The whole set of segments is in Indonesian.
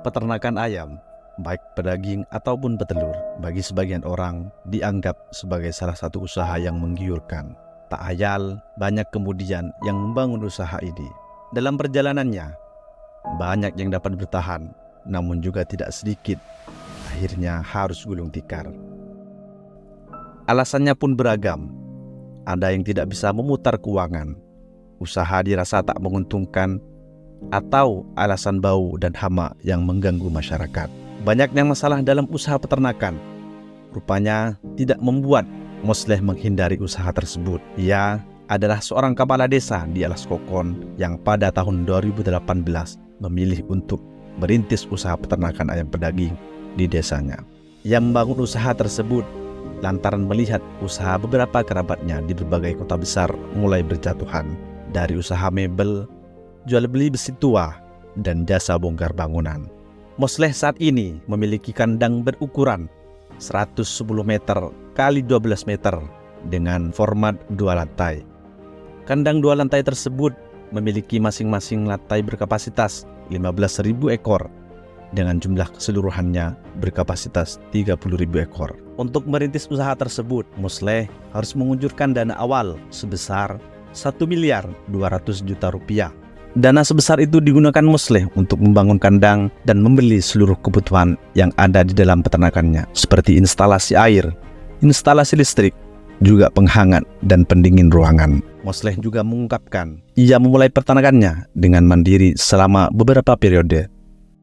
Peternakan ayam, baik pedaging ataupun petelur, bagi sebagian orang dianggap sebagai salah satu usaha yang menggiurkan. Tak ayal, banyak kemudian yang membangun usaha ini. Dalam perjalanannya, banyak yang dapat bertahan, namun juga tidak sedikit akhirnya harus gulung tikar. Alasannya pun beragam. Ada yang tidak bisa memutar keuangan, usaha dirasa tak menguntungkan, atau alasan bau dan hama yang mengganggu masyarakat. Banyaknya masalah dalam usaha peternakan rupanya tidak membuat Mosleh menghindari usaha tersebut. Ia adalah seorang kepala desa di Alas Kokon yang pada tahun 2018 memilih untuk merintis usaha peternakan ayam pedaging di desanya. Ia membangun usaha tersebut lantaran melihat usaha beberapa kerabatnya di berbagai kota besar mulai berjatuhan, dari usaha mebel, jual beli besi tua, dan jasa bongkar bangunan. Mosleh saat ini memiliki kandang berukuran 110 meter kali 12 meter dengan format 2 lantai. Kandang 2 lantai tersebut memiliki masing-masing lantai berkapasitas 15.000 ekor dengan jumlah keseluruhannya berkapasitas 30.000 ekor. Untuk merintis usaha tersebut, Mosleh harus menguncurkan dana awal sebesar 1.200.000.000 rupiah. Dana sebesar itu digunakan Mosleh untuk membangun kandang dan membeli seluruh kebutuhan yang ada di dalam peternakannya, seperti instalasi air, instalasi listrik, juga penghangat dan pendingin ruangan. Mosleh juga mengungkapkan, ia memulai peternakannya dengan mandiri selama beberapa periode.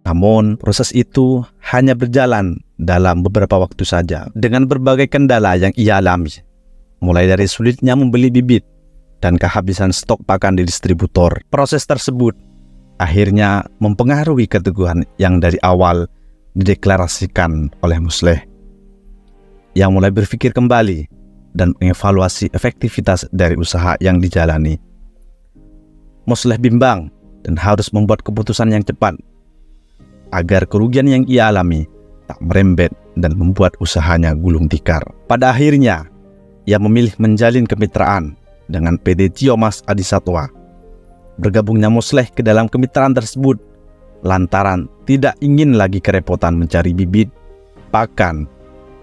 Namun, proses itu hanya berjalan dalam beberapa waktu saja, dengan berbagai kendala yang ia alami, mulai dari sulitnya membeli bibit dan kehabisan stok pakan di distributor. Proses tersebut akhirnya mempengaruhi keteguhan yang dari awal dideklarasikan oleh Mosleh, yang mulai berpikir kembali dan mengevaluasi efektivitas dari usaha yang dijalani. Mosleh bimbang dan harus membuat keputusan yang cepat agar kerugian yang ia alami tak merembet dan membuat usahanya gulung tikar. Pada akhirnya, ia memilih menjalin kemitraan dengan PT Tiomas Adisatwa. Bergabungnya Mosleh ke dalam kemitraan tersebut lantaran tidak ingin lagi kerepotan mencari bibit, pakan,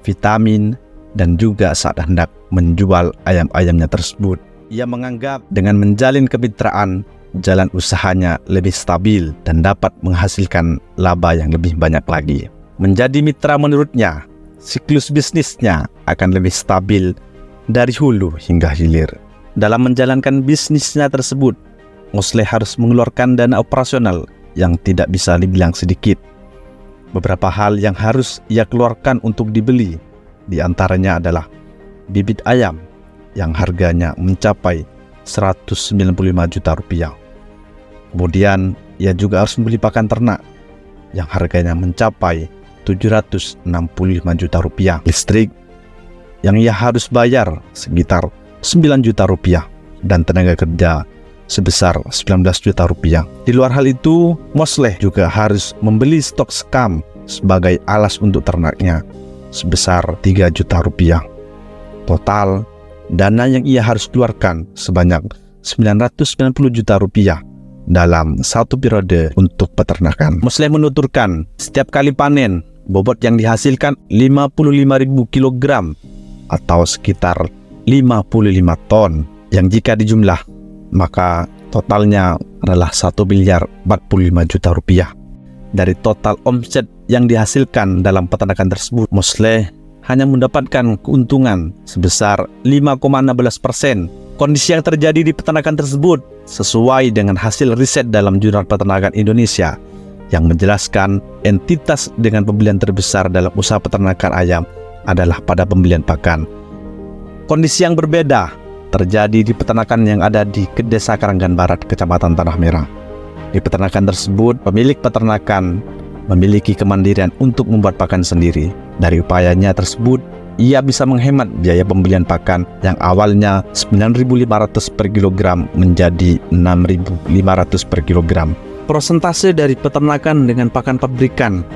vitamin, dan juga saat hendak menjual ayam-ayamnya tersebut. Ia menganggap dengan menjalin kemitraan, jalan usahanya lebih stabil dan dapat menghasilkan laba yang lebih banyak lagi. Menjadi mitra menurutnya, siklus bisnisnya akan lebih stabil dari hulu hingga hilir. Dalam menjalankan bisnisnya tersebut, Mosleh harus mengeluarkan dana operasional yang tidak bisa dibilang sedikit. Beberapa hal yang harus ia keluarkan untuk dibeli, di antaranya adalah bibit ayam yang harganya mencapai 195 juta rupiah. Kemudian ia juga harus membeli pakan ternak yang harganya mencapai 765 juta rupiah. Listrik yang ia harus bayar sekitar 9 juta rupiah dan tenaga kerja sebesar 19 juta rupiah. Di luar hal itu, Mosleh juga harus membeli stok sekam sebagai alas untuk ternaknya sebesar 3 juta rupiah. Total dana yang ia harus keluarkan sebanyak 990 juta rupiah dalam satu periode untuk peternakan. Mosleh menuturkan, setiap kali panen, bobot yang dihasilkan 55.000 kg atau sekitar 55 ton, yang jika dijumlah maka totalnya adalah 1.045 juta rupiah. Dari total omset yang dihasilkan dalam peternakan tersebut, Mosleh hanya mendapatkan keuntungan sebesar 5,16%. Kondisi yang terjadi di peternakan tersebut sesuai dengan hasil riset dalam Jurnal Peternakan Indonesia yang menjelaskan entitas dengan pembelian terbesar dalam usaha peternakan ayam adalah pada pembelian pakan. Kondisi yang berbeda terjadi di peternakan yang ada di Desa Karanggan Barat, Kecamatan Tanah Merah. Di peternakan tersebut, pemilik peternakan memiliki kemandirian untuk membuat pakan sendiri. Dari upayanya tersebut, ia bisa menghemat biaya pembelian pakan yang awalnya 9.500 per kilogram menjadi 6.500 per kilogram. Persentase dari peternakan dengan pakan pabrikan,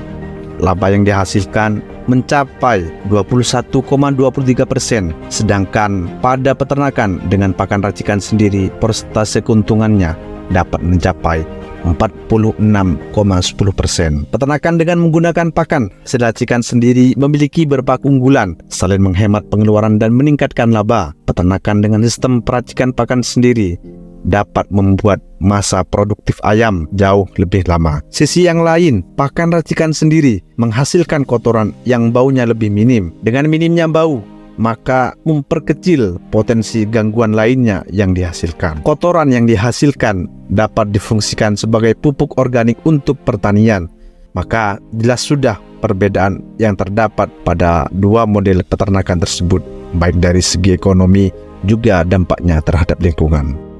laba yang dihasilkan mencapai 21,23%, sedangkan pada peternakan dengan pakan racikan sendiri persentase keuntungannya dapat mencapai 46,10%. Peternakan dengan menggunakan pakan hasil racikan sendiri memiliki beberapa keunggulan selain menghemat pengeluaran dan meningkatkan laba. Peternakan dengan sistem peracikan pakan sendiri dapat membuat masa produktif ayam jauh lebih lama. Sisi yang lain, pakan racikan sendiri menghasilkan kotoran yang baunya lebih minim. Dengan minimnya bau, maka memperkecil potensi gangguan lainnya yang dihasilkan. Kotoran yang dihasilkan dapat difungsikan sebagai pupuk organik untuk pertanian. Maka jelas sudah perbedaan yang terdapat pada dua model peternakan tersebut, baik dari segi ekonomi juga dampaknya terhadap lingkungan.